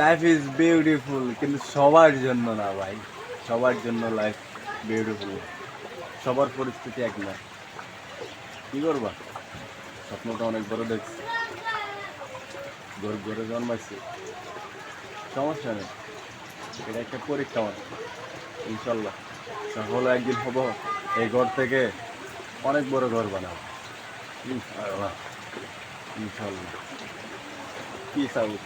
Life is beautiful, কিন্তু সবার জন্য না ভাই। সবার জন্য লাইফ বিউটিফুল, সবার পরিস্থিতি এক না। কি করবা, স্বপ্নটা অনেক বড় দেখছি, গরিব ঘরে জন্মাইছি, সমস্যা নেই, এটা একটা পরীক্ষা মাত্র। ইনশাল্লাহ সফল একদিন হব, এই ঘর থেকে অনেক বড় ঘর বানাবো ইনশাল্লাহ। ইনশাল্লাহ। Piece out.